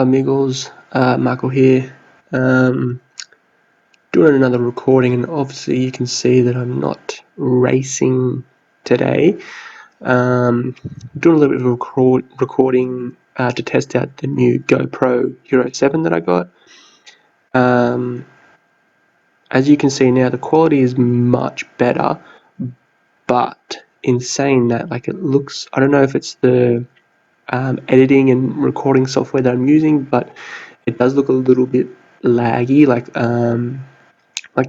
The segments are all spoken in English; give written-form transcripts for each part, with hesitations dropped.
Hola amigos, Michael here, doing another recording, and obviously you can see that I'm not racing today. Doing a little bit of recording to test out the new GoPro Hero 7 that I got. As you can see now, the quality is much better, but in saying that, like, it looks, I don't know if it's the editing and recording software that I'm using, but it does look a little bit laggy, like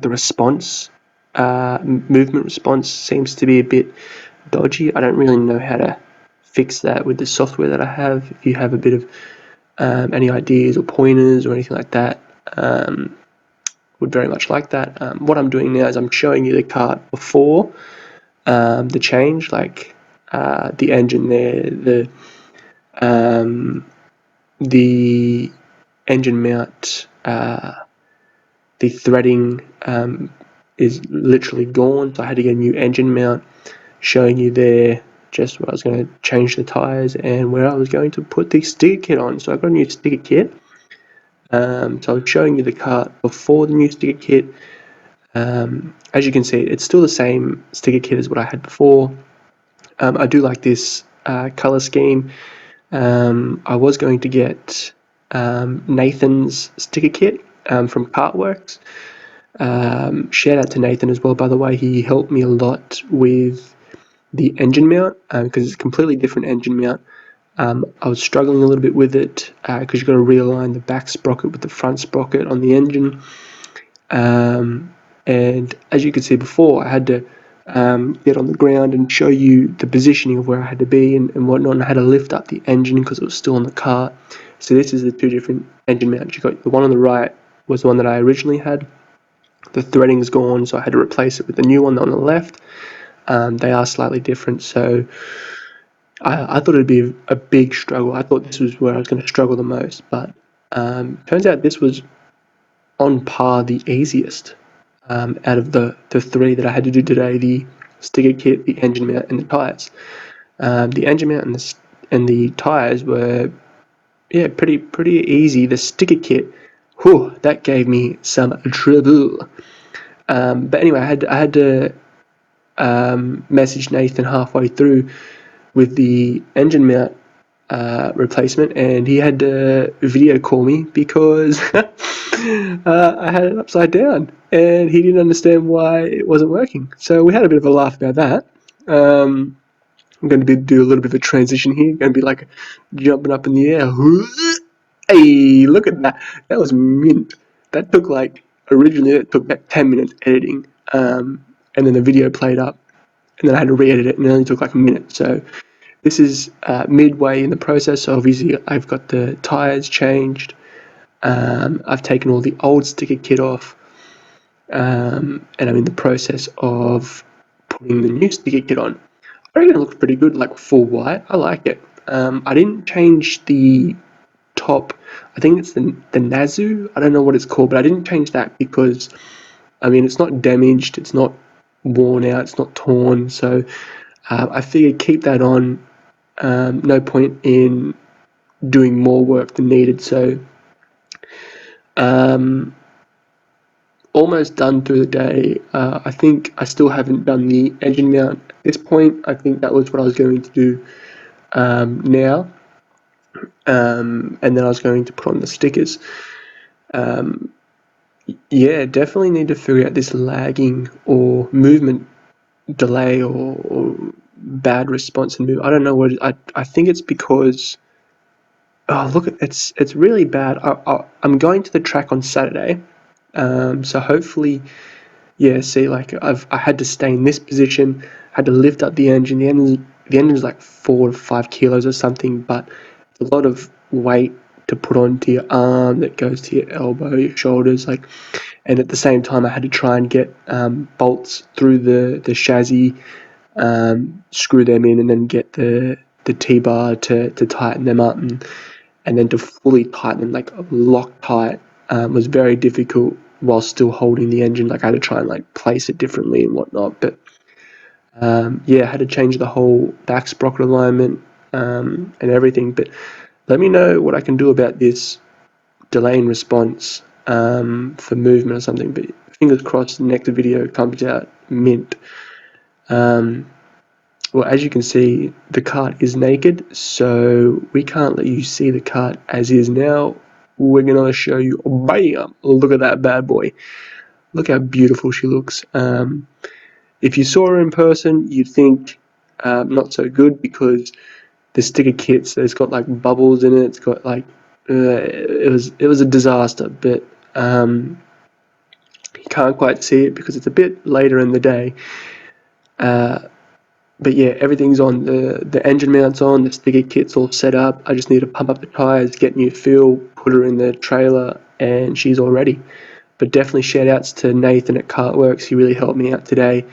the response, movement response seems to be a bit dodgy. I don't really know how to fix that with the software that I have. If you have a bit of any ideas or pointers or anything like that, would very much like that. What I'm doing now is I'm showing you the cart before the change, like the engine there, the engine mount, the threading is literally gone, so I had to get a new engine mount, showing you there just where I was going to change the tyres and where I was going to put the sticker kit on. So I got a new sticker kit. So I was showing you the cart before the new sticker kit. As you can see, it's still the same sticker kit as what I had before. I do like this colour scheme. I was going to get Nathan's sticker kit from Cartworks. Shout out to Nathan as well, by the way. He helped me a lot with the engine mount because it's a completely different engine mount. I was struggling a little bit with it because you've got to realign the back sprocket with the front sprocket on the engine. And as you could see before, I had to get on the ground and show you the positioning of where I had to be and whatnot. And I had to lift up the engine because it was still on the cart. So this is the two different engine mounts. You got the one on the right was the one that I originally had. The threading's gone, so I had to replace it with the new one on the left. They are slightly different, so I thought it'd be a big struggle. I thought this was where I was going to struggle the most, but turns out this was on par the easiest out of the three that I had to do today: the sticker kit, the engine mount, and the tyres. The engine mount and the tyres were pretty easy. The sticker kit, whew, that gave me some trouble. But anyway, I had to message Nathan halfway through with the engine mount replacement, and he had to video call me because I had it upside down, and he didn't understand why it wasn't working. So we had a bit of a laugh about that. I'm going to do a little bit of a transition here. Going to be like jumping up in the air. Hey, look at that! That was mint. That took originally it took about 10 minutes editing, and then the video played up, and then I had to re-edit it, and it only took like a minute. So this is midway in the process. So obviously I've got the tyres changed. I've taken all the old sticker kit off, and I'm in the process of putting the new sticker kit on. I reckon it looks pretty good, like full white. I like it. I didn't change the top. I think it's the Nazu. I don't know what it's called, but I didn't change that because, I mean, it's not damaged, it's not worn out, it's not torn. So I figured keep that on. No point in doing more work than needed. So almost done through the day. I think I still haven't done the engine mount at this point. I think that was what I was going to do now. And then I was going to put on the stickers. Yeah, definitely need to figure out this lagging or movement delay or bad response and move. I don't know what I think it's because look, it's really bad. I'm going to the track on Saturday, so hopefully, yeah. See, like I had to stay in this position, had to lift up the engine. The engine's like 4 to 5 kilos or something, but it's a lot of weight to put onto your arm that goes to your elbow, your shoulders, like. And at the same time, I had to try and get bolts through the chassis, screw them in, and then get the T-bar to tighten them up, and then to fully tighten them, like Loctite, was very difficult while still holding the engine. Like I had to try and like place it differently and whatnot. But yeah, I had to change the whole back sprocket alignment and everything. But Let me know what I can do about this delay in response for movement or something, but fingers crossed the next video comes out mint. Well, as you can see, the cart is naked, so we can't let you see the cart as is now. We're going to show you, bam, look at that bad boy. Look how beautiful she looks. If you saw her in person, you'd think not so good, because the sticker kits, it's got like bubbles in it, it's got like, it was a disaster, but you can't quite see it because it's a bit later in the day. But yeah, everything's on, the engine mount's on, the sticker kit's all set up. I just need to pump up the tyres, get new fuel, put her in the trailer, and she's all ready. But definitely shout outs to Nathan at Cartworks, he really helped me out today.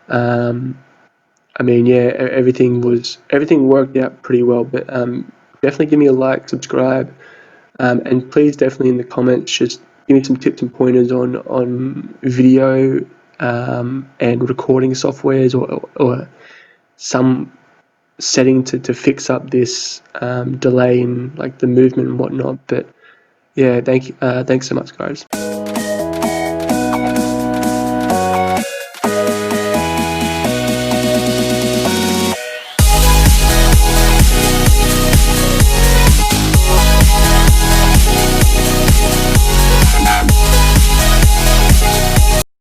I mean, yeah, everything worked out pretty well, but definitely give me a like, subscribe, and please definitely in the comments just give me some tips and pointers on video and recording softwares, or some setting to fix up this delay in like the movement and whatnot. But yeah, thanks so much, guys.